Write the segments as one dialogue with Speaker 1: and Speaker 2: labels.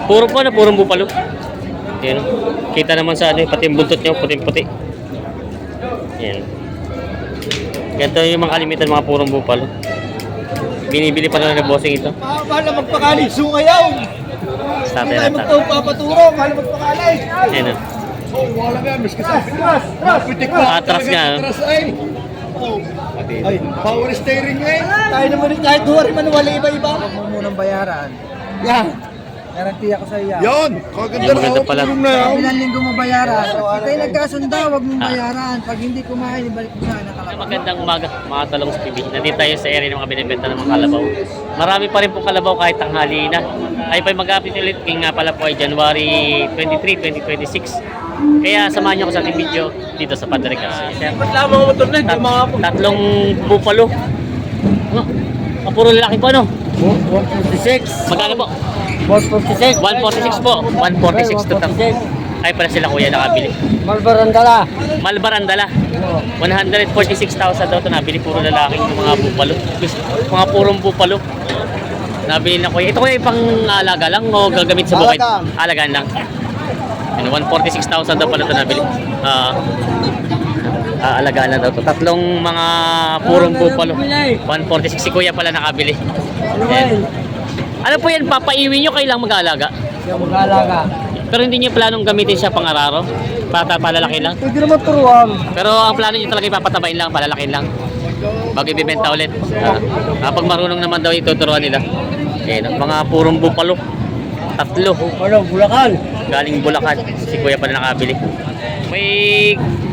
Speaker 1: Puro po na, purong bupalo. Yan. Kita naman sa ano, pati yung buntot niya, puting-puti. Yan. Ganito yung mga kalimitan, mga purong bupalo. Binibili pa na ng bossing ito.
Speaker 2: Mahal na magpakali, sungayaw!
Speaker 1: Sa atin
Speaker 2: Tayo
Speaker 1: na
Speaker 2: magpapaturo, mahal na magpakali!
Speaker 1: Yan o.
Speaker 2: Oh, wala nga, mas kasi. Pitik
Speaker 1: Ah, atras nga.
Speaker 2: Atras ay. Oh. Ay, power steering eh. Tayo naman rin kahit huwari man wala iba-iba.
Speaker 3: Huwag mo munang bayaran.
Speaker 2: Yan.
Speaker 3: Garanti ako sa iyo.
Speaker 2: Yun. Kaganda
Speaker 1: Yung maganda pala.
Speaker 2: na yan.
Speaker 3: Ilang linggo mo bayaran. Tayo nagkasunda, huwag mong bayaran. Pag hindi kumain, ibalik mo sa anak kalabang.
Speaker 1: Magandang umaga, mga talong sa TV. Nandito tayo sa area ng mga binibenta ng mga kalabaw. Marami pa rin po kalabaw kahit tanghali na. Ay pa mag-update ulit. Kaya nga pala po ay January 23, 2026. Kaya samahan niyo ako sa ating video dito sa Padre Garcia.
Speaker 2: Ba't lamang mo ito na?
Speaker 1: Tatlong bupalo. Ano? Puro lalaki po ano?
Speaker 2: 156.
Speaker 1: Magkano po?
Speaker 2: 156.
Speaker 1: 146 po. 146 to top. Ay pala sila kuya nakabili.
Speaker 2: Malbarandala.
Speaker 1: Malbarandala. 146,000 daw ito nabili. Puro lalaking mga bupalo. Mga purong bupalo. Nabili na kuya. Ito kuya pang alaga lang o gagamit sa bukid? Alagaan lang. 146,000 daw pala ito nabili. Alagaan na daw ito. Tatlong mga purong bupalo. 146 si kuya pala nakabili. Ayan. Ano po yan? Papaiwi nyo kailang mag-aalaga?
Speaker 3: Siya mag-aalaga.
Speaker 1: Pero hindi nyo planong gamitin siya pang-araro? Palalaki lang?
Speaker 3: Pwede naman turuan.
Speaker 1: Pero ang plano nyo talaga ipapatabain lang, palalakin lang. Bago ibibenta ulit. Kapag marunong naman daw ituturuan nila. Ayan, mga purong bupalo. Tatlo.
Speaker 3: Ano, Bulacan?
Speaker 1: Galing Bulacan. Si kuya pala nakabili. May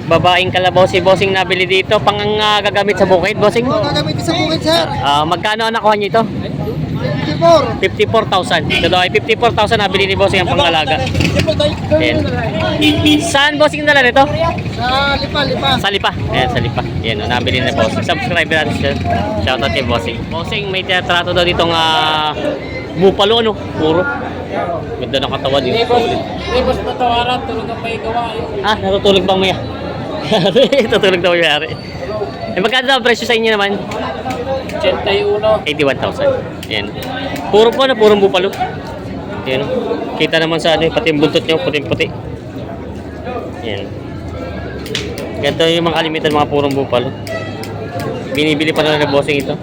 Speaker 1: babaeng kalabaw si bossing nabili dito. Pang gagamit sa bukid, bossing?
Speaker 2: Gagamitin sa bukid, sir.
Speaker 1: Magkano ang nakuha nyo ito?
Speaker 2: 54.
Speaker 1: 54,000. Ito ay 54,000 nabili ni bossing ang pangalaga. Ayan. Saan bossing dala nito?
Speaker 2: Sa lipa.
Speaker 1: Sa Lipa. Ayan, sa Lipa. Ayan, nabili na bossing. Subscribe natin siya. Shoutout kay bossing. Bossing, may teatrato daw ditong bupalo, ano? Puro. Ganda ng katawan yun.
Speaker 3: Ibos na tawaran, tulog ang may gawa.
Speaker 1: Natutulog bang maya? Natutulog daw yung Eh, magkano daw ang presyo sa inyo naman?
Speaker 3: 81.
Speaker 1: 81,000. Ayan. Puro po na, purong bupalo. Ayan. Kita naman sa ano, pati yung buntot niya, puting-puti. Ayan. Ganito yung mga kalimitan, mga purong bupalo. Binibili pa na ng bossing ito.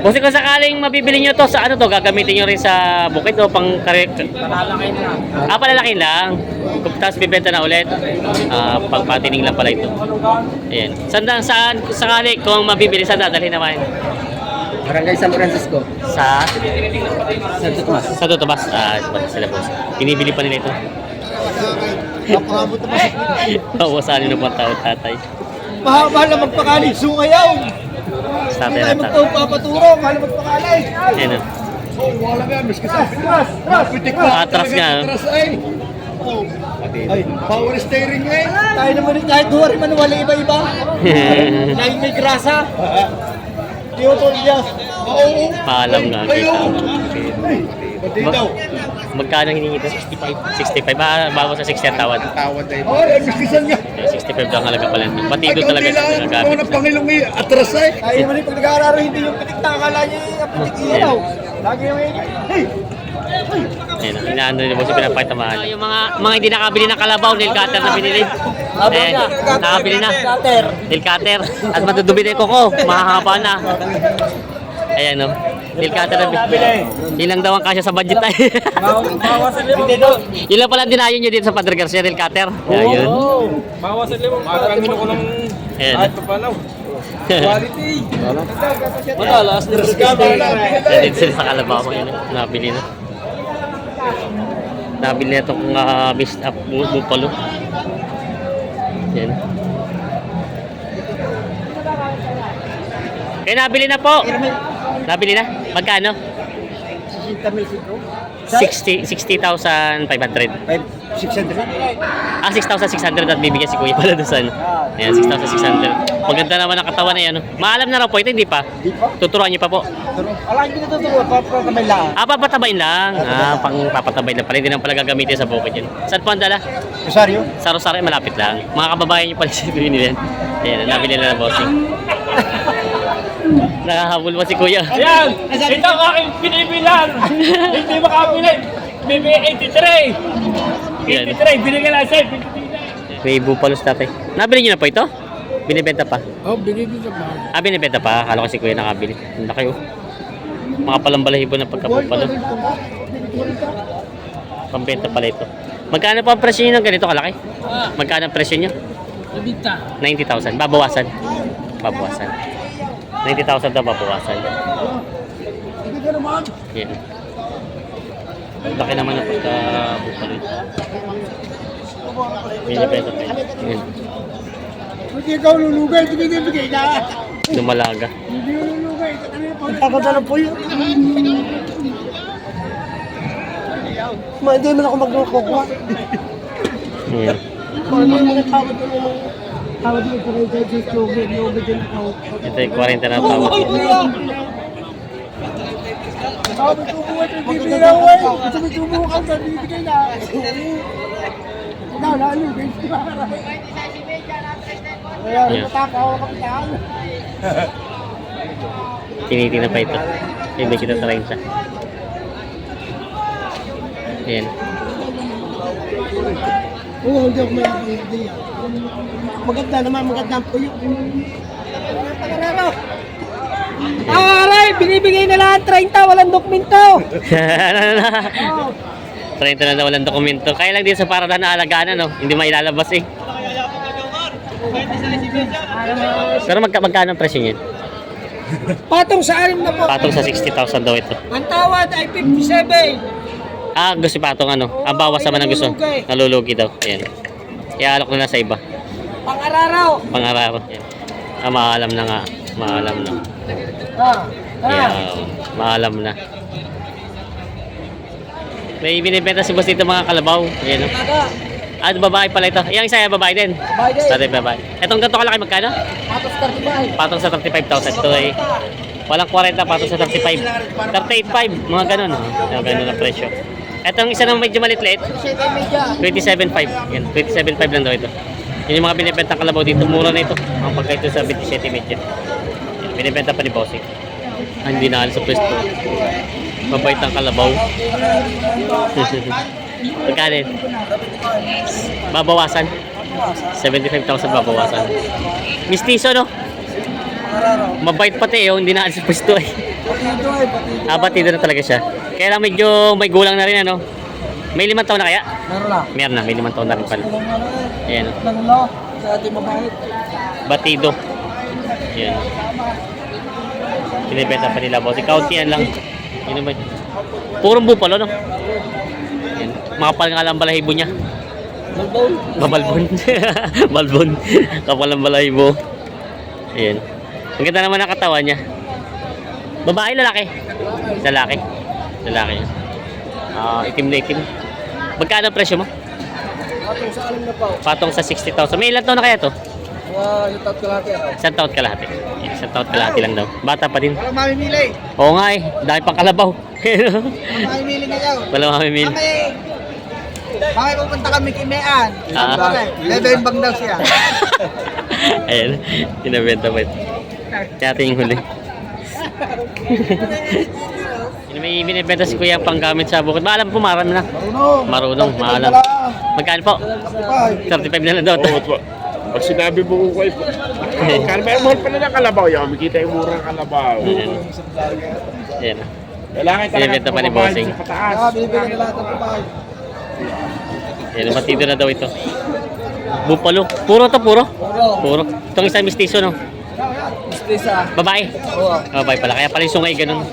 Speaker 1: Bossing, kung sakaling mabibili nyo to sa ano to, gagamitin nyo rin sa bukid o pang
Speaker 3: Palalaki na.
Speaker 1: palalakin lang. Tapos bibenta na ulit. Pagpatining lang pala ito. Ayan. Saan sakali kung mabibili, saan dadalhin naman?
Speaker 3: Barangay San Francisco.
Speaker 1: Sa
Speaker 3: Santo Tomas.
Speaker 1: Sa Totobas. Sila boss. Binibili pa nila ito.
Speaker 2: Napakabot na ba?
Speaker 1: Bawasanin na po ang tao, tatay.
Speaker 2: Mahal na magpakali, sungayaw!
Speaker 1: Sa atin
Speaker 2: Tayo
Speaker 1: na tao.
Speaker 2: magpapaturo, mahal na magpakali!
Speaker 1: Ayan o.
Speaker 2: Oh, wala nga, mas kasi. Pitik
Speaker 1: Atras nga.
Speaker 2: Atras ay. Oh. Ay, power steering eh. Tayo naman rin kahit huwari man wala iba-iba. Dahil may grasa. Tiyotol niya. Oo.
Speaker 1: Paalam nga. Kita.
Speaker 2: Pati daw.
Speaker 1: Magkano hiningi ito? 65. 65. Bago sa 60 ang tawad.
Speaker 2: Tawad ay. Ay, mas kisan niya.
Speaker 1: 65 daw ang halaga pala. Batido talaga siya
Speaker 2: Mga
Speaker 1: nagagamit.
Speaker 2: Pangilong eh, atras eh. Tayo naman rin pag nag-aararo, hindi yung pitik na akala niya yung pitik ilaw. Lagi yung hey!
Speaker 1: Ayan, inaano nila boss yung pinapakitamahan. Yung mga hindi nakabili ng kalabaw, nail cutter na binili. Ayan, nakabili na. Nail cutter. At madudumi na yung kuko. Mahahaba na. Ayan o. Nail cutter na binili. Ilang daw ang kasya sa budget tayo.
Speaker 3: Bawasan limang doon.
Speaker 1: Ilang pala dinayo nyo dito sa Padre Garcia, nail cutter. Ayan.
Speaker 3: Bawasan limang. Maraming ko ng
Speaker 1: Ayan.
Speaker 3: papalaw. Quality. Matalas.
Speaker 1: Dito sila sa kalabaw ko yun. Nabili na. Nabili na itong mist up bupalo. Yan. Kaya nabili na po. Nabili na? Magkano? 60,500.
Speaker 2: 600?
Speaker 1: 6,600 at bibigyan si kuya pala doon sa ano. Ayan, 6,600. Maganda naman ang katawan na yan. Maalam na raw po ito, hindi pa?
Speaker 2: Di pa.
Speaker 1: Tuturuan niyo pa po.
Speaker 2: Alam ko natutuwa, papakamay lang.
Speaker 1: Papatabayin lang. Pang papatabayin lang pala. Hindi naman pala gagamitin sa bukid yun. Saan po ang dala?
Speaker 2: Rosario?
Speaker 1: Sa Rosario, malapit lang. Mga kababayan niyo pala si Vinny yan. Ayan, nabili na ng bossing. Nakahabol pa si kuya.
Speaker 3: Ayan! Ito ang aking pinibilan! Hindi makabili!
Speaker 2: Bibigay 83!
Speaker 1: Yan.
Speaker 2: 83, binigyan lang sa'yo.
Speaker 1: May bupalos dati. Nabili niyo na po ito? Binibenta pa?
Speaker 2: Oh, binibigyan ba?
Speaker 1: Binibenta pa. Akala ko si Kuya nakabili. Ang laki oh. Mga palambalahibo ng pagkapupalo. Pambenta pala ito. Magkano pa ang presyo nyo ng ganito kalaki? Magkano ang presyo nyo? 90,000. Babawasan. Babawasan. 90,000 daw babawasan. Yan. Laki naman ang pagkapupalo ito. Binibenta pa ito. Yan.
Speaker 2: Hindi ikaw lulugay, binibigay na.
Speaker 1: Lumalaga.
Speaker 2: Hindi lulugay. Magkakadala po yun. Hindi naman ako magkukuha.
Speaker 1: Yan.
Speaker 2: Ano yung mga tawad ko naman? Tawad mo sa kayo sa Jogi, Jogi din ako.
Speaker 1: Ito yung 40 na tawad.
Speaker 2: Tawad ko buwan ng bibigay na away. Sumitubukan sa bibigay na. Ikaw na ano, guys. Ayan,
Speaker 1: Yeah.
Speaker 2: matakaw ang kapitaan.
Speaker 1: Tinitingnan pa ito. Ibig kita 30. Ayan.
Speaker 2: Oo, hindi ako may idea. Maganda naman, maganda po yun. Aray, binibigay na lang 30, walang dokumento.
Speaker 1: 30 na daw walang dokumento. Kaya lang din sa parada na alagaan, no? Hindi mailalabas eh. Pero magkano ang presyo niyan?
Speaker 2: Patong sa anim na po.
Speaker 1: Patong sa 60,000 daw ito.
Speaker 2: Ang tawad ay 57.
Speaker 1: Gusto patong ano? Ang bawas naman ang gusto. Nalulugi daw. Ayan. Iaalok na lang sa iba.
Speaker 2: Pang-araraw.
Speaker 1: Pangaraw. Ayan. Maalam na nga. Maalam na. Ayan. Maalam na. May binibenta si boss dito mga kalabaw. Ayan. Babae pala ito. Yung isa babae din. Dati babae. Itong ganito kalaki magkano? Patong sa 35,000. Ito ay walang 40, patong sa 35. 38,500. Mga ganun. Mga ganun ang presyo. Itong isa na medyo malit-lit. 27,500. Yan. 27,500 lang daw ito. Yun yung mga binibenta kalabaw dito. Mura na ito. Ang pagka ito sa 27 medyo. Yan. Binibenta pa ni Bossing. Hindi na alis sa pwesto. Mabait ang kalabaw. Pagkalit. Babawasan. 75,000 babawasan. Mistiso, no? Mabait pati, hindi na alis sa pwesto eh. Batido na talaga siya. Kaya lang medyo may gulang na rin, ano? May 5 taon na kaya? Meron na, may 5 taon na rin pala. Ayan.
Speaker 2: Sa ating mabait.
Speaker 1: Batido. Ayan. Pinibenta pa nila, boss. Kauntian lang. Yun naman. Purong bupalo, no? Ayan. Makapal nga lang balahibo niya. Mabalbon. Balbon. Kapal ang balahibo. Ayan. Ang ganda naman ang katawan niya. Babae, lalaki? Lalaki. Lalaki. Itim na itim. Magkano ang presyo mo?
Speaker 2: Patong sa anim na po.
Speaker 1: Patong sa 60,000. May ilan taon na kaya to?
Speaker 2: Yung taot kalahati.
Speaker 1: Isang taon kalahati. Isang taon kalahati lang daw. Bata pa din.
Speaker 2: Walang mamimili.
Speaker 1: Oo nga eh. Dahil pang kalabaw.
Speaker 2: Walang mamimili ngayon.
Speaker 1: Wala mamimili.
Speaker 2: Bakit pupunta kami kimean? Bebembang daw siya.
Speaker 1: Ayan. Pinabenta pa ito. Kaya yung huli. Yun, may binibenta si Kuya pang gamit sa bukid. Maalam po, marami na. Marunong, maalam. Magkano po? 35 na lang daw.
Speaker 4: Pag sinabi mo ko kayo, kalma yung mahal pala ng kalabaw. Yung makikita yung murang kalabaw.
Speaker 1: Ayan. Ayan.
Speaker 4: Kailangan
Speaker 1: Binibenta pa ni Bossing.
Speaker 4: sa pataas.
Speaker 2: Binibigyan na lahat ng papay.
Speaker 1: Ayan, matido na daw ito. Bupalo. Puro to, puro? Puro. Itong isang mistiso, no?
Speaker 2: Mistisa.
Speaker 1: Babae.
Speaker 2: Oo.
Speaker 1: Babae pala. Kaya pala yung sungay ganun.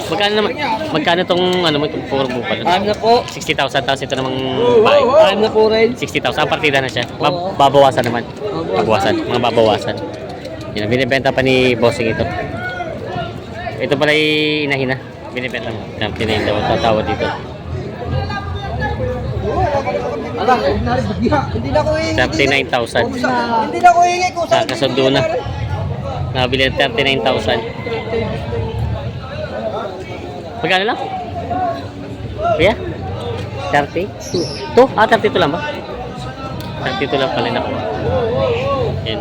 Speaker 1: Magkano naman? Magkano itong ano mo itong puro bupalo?
Speaker 2: Ano na po?
Speaker 1: 60,000 tapos ito namang babae.
Speaker 2: Ano na po rin?
Speaker 1: 60,000. Ang partida na siya. Babawasan naman. Babawasan. Mga babawasan. Yan. Binibenta pa ni Bossing ito. Ito pala yung inahina. Binibenta mo. Yan. Pinayin daw. Tatawad dito.
Speaker 2: Alam, hindi na ko hihingi.
Speaker 1: 39,000.
Speaker 2: Hindi na ko hihingi kung saan.
Speaker 1: Kasundo na. Nabili ng 39,000. Magkano lang? Kuya? 30? 2? 32 lang ba? 32 lang pala nakuha. Yan.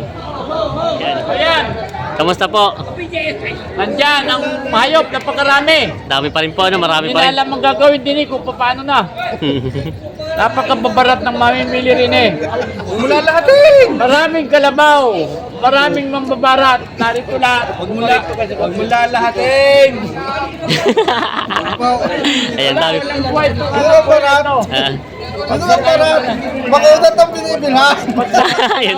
Speaker 1: Yan. Kamusta po?
Speaker 5: Andyan, ang hayop, napakarami.
Speaker 1: Dami pa rin po, ano? Marami
Speaker 5: Hindi
Speaker 1: pa
Speaker 5: na
Speaker 1: rin.
Speaker 5: alam ang gagawin din kung paano na. Napakababarat ng mamimili rin eh.
Speaker 2: Mula lahatin!
Speaker 5: Maraming kalabaw, maraming mambabarat. Narito lahat.
Speaker 2: Huwag mula lahatin!
Speaker 1: Ayan, dami.
Speaker 2: Ano ba na?
Speaker 1: Ah.
Speaker 2: Ano ba para? Makudat ang binibilhan!
Speaker 1: Ayan.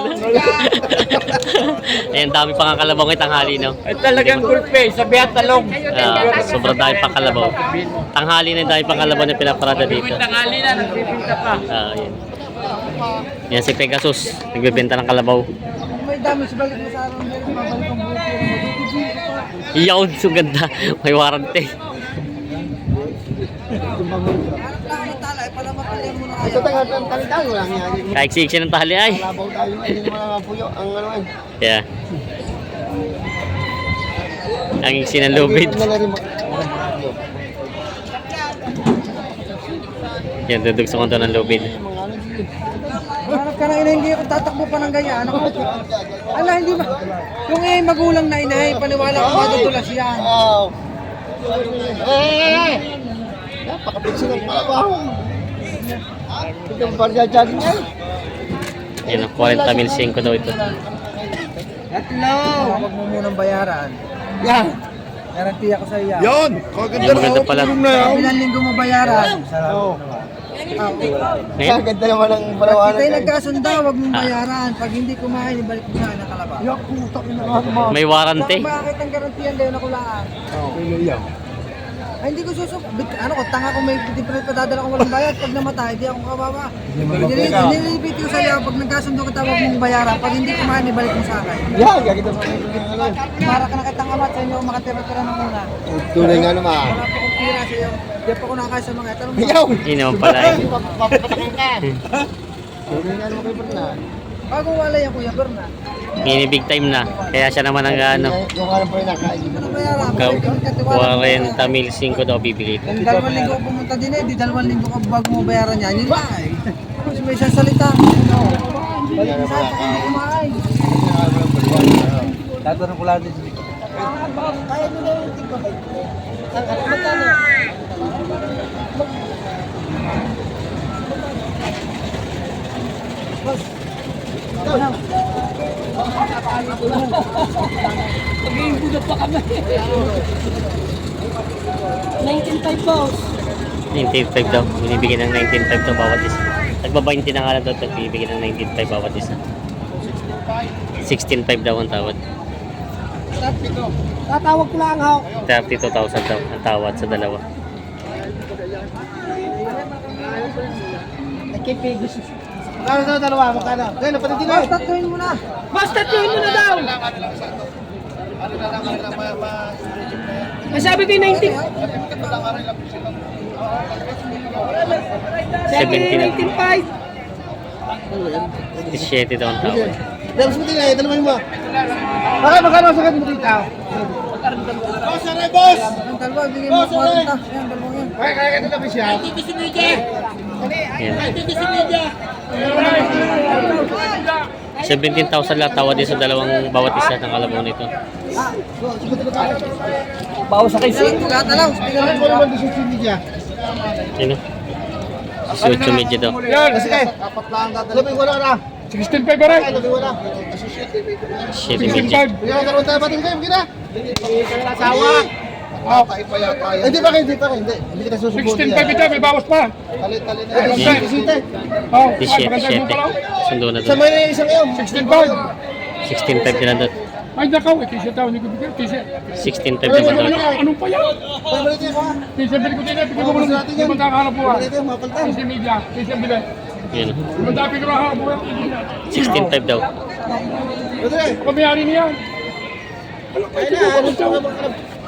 Speaker 1: Ayan, dami pa nga kalabaw ngayong tanghali, no?
Speaker 5: Ay talagang gulpe, sabi at talong.
Speaker 1: Sobrang dami pa kalabaw. Tanghali na yung dami pa kalabaw na pinaparada dito.
Speaker 5: Tuwing tangali na, nagbibinta pa.
Speaker 1: Ayan. Yan si Pegasus, nagbebenta ng kalabaw.
Speaker 3: May damage, balik mo sa araw nila, mabalik ang buko. Matutubig ko pa.
Speaker 1: Iyaw, so ganda. May warranty.
Speaker 3: Harap lang ang tala, pala mapalyan mo na
Speaker 2: Ito
Speaker 3: kaya.
Speaker 2: tayo lang yan.
Speaker 1: Kaiksi ng tali ay.
Speaker 2: Labaw tayo, hindi naman ang puyo. Ang ano yan.
Speaker 1: Yeah. Ang iksi ng lubid. Yan, dudugso ko to ng lubid.
Speaker 3: Harap ka na ina, hindi ako tatakbo pa ng ganyan. Ano? Ala, hindi ba? Kung magulang na inay, paniwala ko madudulas yan.
Speaker 2: Oo. Napakapiksi ng palabaw. Ito ang barja-jogging yan.
Speaker 1: Yan, 40,500 daw ito.
Speaker 3: Hello! Huwag mo munang bayaran.
Speaker 2: Yan.
Speaker 3: Garanti ako sa iya.
Speaker 2: Yun!
Speaker 1: Yan, maganda pala.
Speaker 3: Kabilang linggo mo bayaran.
Speaker 2: Oo.
Speaker 1: Ngayon,
Speaker 2: Ganda naman ang palawanan.
Speaker 3: Kita yung nagkasunda, huwag mong bayaran. Pag hindi kumain, ibalik mo sa akin ang kalabaw.
Speaker 2: Yak, putak na naman.
Speaker 1: may warranty.
Speaker 3: Bakit ang garantiyan dayon ako lang? Ay, hindi ko ano ko, tanga ko may different padadala ko walang bayad. Pag namatay, di ako kawawa. Nililipit ko sa iyo, pag nagkasundo ka tawag mong bayaran. Pag hindi kumain, ibalik mo sa akin.
Speaker 2: Yan, gaganda mo.
Speaker 3: Para ka nakitang amat sa inyo, makatira-tira na muna.
Speaker 2: Tunay nga naman.
Speaker 3: Wala pa kong tira sa iyo. Di pa ko nakakaya sa mga ito.
Speaker 2: Ayaw!
Speaker 1: Yun naman pala eh.
Speaker 2: Papatakin ka. Tunay nga naman kayo pa na.
Speaker 3: Bagong wala yan, Kuya Berna.
Speaker 1: Ini big time na. Kaya siya naman ang ano.
Speaker 2: Yung alam po yung nakain.
Speaker 3: Ano bayaran?
Speaker 1: 40,500 daw bibili ito.
Speaker 3: Kung 2 linggo ako pumunta din eh, di 2 linggo ka bago mo bayaran yan. Yun lang eh. Kasi may isang salita. Balik mo sa akin, pag hindi kumain.
Speaker 2: Tatanong ko lang din.
Speaker 3: Kaya nyo na yung tigko. Magkano? Boss.
Speaker 5: Mag-iimbudo pa kami. 19.5 boss.
Speaker 1: 19.5 daw. Binibigyan ng 19.5 daw bawat isa. Nagba-20 na nga lang daw ito. Binibigyan ng 19.5 bawat isa. 16.5 daw ang tawad.
Speaker 3: Tatawag ko lang ako.
Speaker 1: 32,000 daw ang tawad sa dalawa.
Speaker 3: Nagkipigos.
Speaker 2: Magkano daw dalawa? Magkano? Kaya napatid din
Speaker 3: Boss,
Speaker 2: eh.
Speaker 3: tatuhin mo na.
Speaker 5: Basta tuloy mo na daw. Masabi ko yung 19.
Speaker 1: 17 na.
Speaker 5: 19.5.
Speaker 1: 17 daw ang tawad.
Speaker 2: Dalawa mo din eh. Dalawa mo. Bakit magkano sa mo dito? Boss, aray boss!
Speaker 3: Ang dalawa, bigyan mo 40. Yan, dalawang yan.
Speaker 2: Kaya ka na siya.
Speaker 1: Yan. 17,000 lang tawad din sa dalawang bawat isa ng kalabaw nito.
Speaker 2: Bawas sa kayo.
Speaker 3: Lahat na lang. Bigyan
Speaker 2: Ano
Speaker 3: mo
Speaker 2: naman di social media?
Speaker 1: Sino? Social media daw.
Speaker 2: Yan, kasi eh. Apat lang tatalo. Labing wala na.
Speaker 4: 16.5 ba rin?
Speaker 2: Ay, labing wala.
Speaker 1: Social media.
Speaker 2: Bigyan ka naman tayo batin kayo. Bigyan na.
Speaker 5: Asawa.
Speaker 2: Hindi pa kayo, hindi pa kayo. Hindi kita susubuti.
Speaker 4: 16.5 ito, may bawas pa.
Speaker 2: Talit-talit na.
Speaker 1: Hindi.
Speaker 2: Isite.
Speaker 4: Oh,
Speaker 1: 17. Sundo na
Speaker 2: Sa
Speaker 1: doon.
Speaker 2: may na isang ngayon.
Speaker 4: 16.5.
Speaker 1: 16.5 na doon.
Speaker 4: Ay, nakaw, t-shirt daw, hindi ko bigyan, t-shirt.
Speaker 1: 16.5 naman daw.
Speaker 4: Anong pa yan?
Speaker 2: Pabalik niyo ha.
Speaker 4: T-shirt bili ko din, bigyan mo
Speaker 2: Pabalik
Speaker 4: ng
Speaker 2: natin yan.
Speaker 4: limandang hanap buwan.
Speaker 2: Pabalik niyo, mapaltan.
Speaker 4: Social media, t-shirt bili.
Speaker 1: Yun.
Speaker 4: Limandang bigyan mo hanap buwan.
Speaker 1: 16.5 daw.
Speaker 2: Pwede rin.
Speaker 4: Kamayari niya.
Speaker 2: Kaya na, ano siya?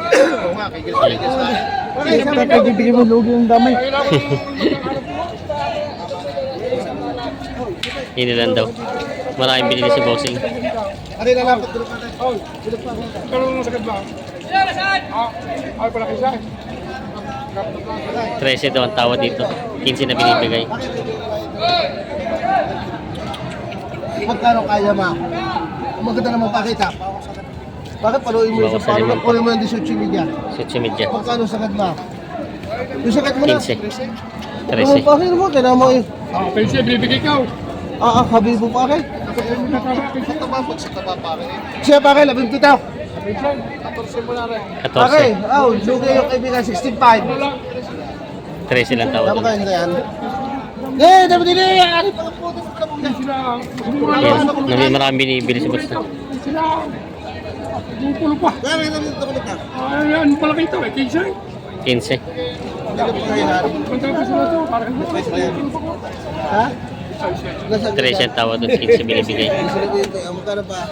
Speaker 2: Oo nga, kigil sa kigil sa. Okay, sabi ko.
Speaker 3: bibigyan mo lugi yung damay.
Speaker 1: Yun lang daw. Maraming binili si Bossing.
Speaker 2: Ano yung lalapit? Dulog pa tayo. Oh, dulog pa.
Speaker 4: Pero nung sakit ba? Ay, pala kisa.
Speaker 1: 13 daw ang tawad dito. 15 na binibigay.
Speaker 2: Magkano kaya ma? Maganda naman pakita. Bakit paluin mo yung
Speaker 1: Bawas
Speaker 2: isang
Speaker 1: sa
Speaker 2: palo?
Speaker 1: limang.
Speaker 2: Kunin mo yung 18 media.
Speaker 1: Social media.
Speaker 2: Magkano sagad ba? Yung sagad mo na.
Speaker 1: 15.
Speaker 2: Ano
Speaker 1: 13.
Speaker 2: pa rin mo? Kailangan mo eh.
Speaker 5: Pensi, bibigay ka.
Speaker 2: Habil mo pa kay? Siya pa kay, 11 kita.
Speaker 1: 14.
Speaker 2: Okay, lugay yung kaibigan, 16.5.
Speaker 1: 13 lang tawad.
Speaker 2: Tama kayo na yan? Dapat din eh! Ari pa ang puto sa kabog na.
Speaker 1: Yan. Marami binibili sa basta.
Speaker 5: Sila. Pupulo pa.
Speaker 2: Kaya na dito ko nagka.
Speaker 5: Ano pala kita eh? Kinsa?
Speaker 1: 15.
Speaker 2: Dito po kayo hari.
Speaker 5: Punta ko sa ito. Parang
Speaker 2: Ha? Nasa
Speaker 1: 13 ang tawad doon. 15 binibigay.
Speaker 2: Magkano ba?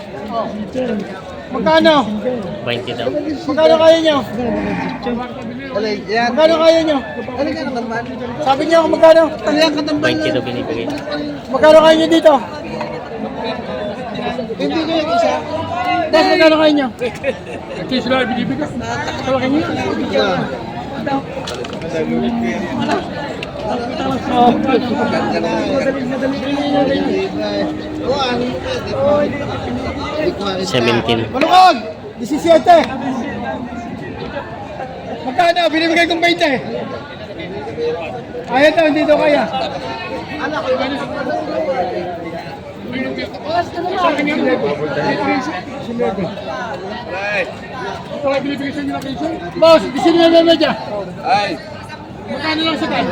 Speaker 5: magkano?
Speaker 1: 20 daw.
Speaker 5: Magkano kaya nyo?
Speaker 2: Alay, yan.
Speaker 5: Magkano kaya nyo?
Speaker 2: Alay ka naman man.
Speaker 5: Sabi niyo kung magkano?
Speaker 2: Alay ka naman.
Speaker 1: 20 daw binibigay.
Speaker 5: Magkano kaya nyo dito?
Speaker 2: Hindi ko yung isa.
Speaker 5: Boss, magkano kaya nyo? Kasi sila binibigay. Kalaki nyo.
Speaker 2: Madali.
Speaker 1: 17.
Speaker 5: Malukog! 17! Magkano? Binibigay kong 20. Ayaw daw, hindi daw kaya. Sa akin yan. Ito ay binibigay sa inyo na kayo. Boss, disini na medya. Ay. Magkano lang sa tayo?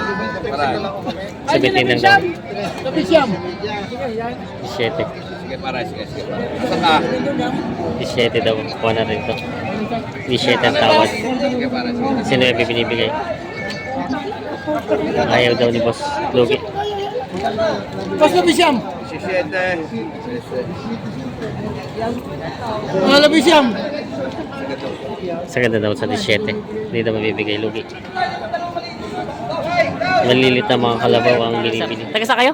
Speaker 1: 17 lang daw.
Speaker 5: Sabi siyam.
Speaker 1: 17. 17 daw. Kuha na rin to. 17 ang tawad. 19 binibigay. Ayaw daw ni boss. Lugi.
Speaker 5: Boss, sabi siyam. Mga labi siyam.
Speaker 1: Sa ganda daw sa 17. Hindi daw mabibigay. Lugi. Malilit na mga kalabaw ang binibili. Taga saan kayo?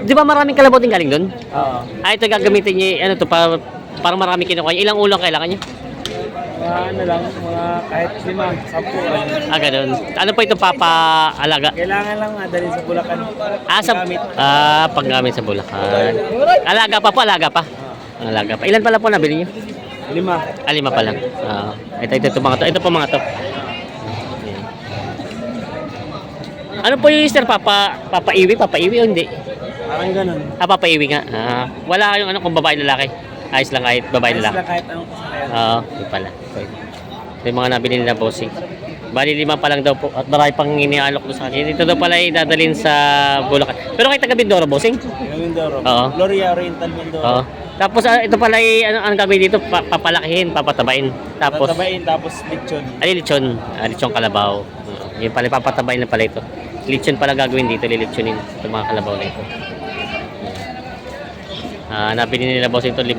Speaker 1: Di ba maraming kalabaw din galing doon?
Speaker 5: Oo.
Speaker 1: Ito gagamitin niyo, ano to, para marami kinukuha niyo. Ilang ulang kailangan niyo?
Speaker 5: Ano lang, mga kahit 5, 10.
Speaker 1: Ganun. Ano po ito papaalaga?
Speaker 5: Kailangan lang madali sa Bulacan.
Speaker 1: Panggamit sa Bulacan. Alaga pa po, alaga pa. Alaga pa. Ilan pala po nabili niyo?
Speaker 5: 5.
Speaker 1: 5 pa lang. Ito mga to. Ito po mga to. Ano po yung Easter? Papaiwi o hindi?
Speaker 5: Parang ganun.
Speaker 1: Papaiwi nga. Wala yung ano kung babae lalaki. Ayos lang kahit babae lalaki.
Speaker 5: kahit anong kasakayan.
Speaker 1: Yun pala. Ito yung mga nabili nila bossing. Bali 5 pa lang daw po. At marami pang inialok doon sa akin. Ito daw pala ay dadalhin sa Bulacan. Pero kay taga Mindoro bossing?
Speaker 5: Mindoro.
Speaker 1: Oo.
Speaker 5: Gloria Oriental Mindoro.
Speaker 1: Oo. Tapos ito pala ay ang gagawin dito, papalakihin, papatabain. Tapos
Speaker 5: Tatabain, tapos lechon.
Speaker 1: lechon. Lechon kalabaw. Yun pala papatabain na pala ito. Lechon pala gagawin dito, lilitsunin itong mga kalabaw na ito. Nabili nila boss ito 5.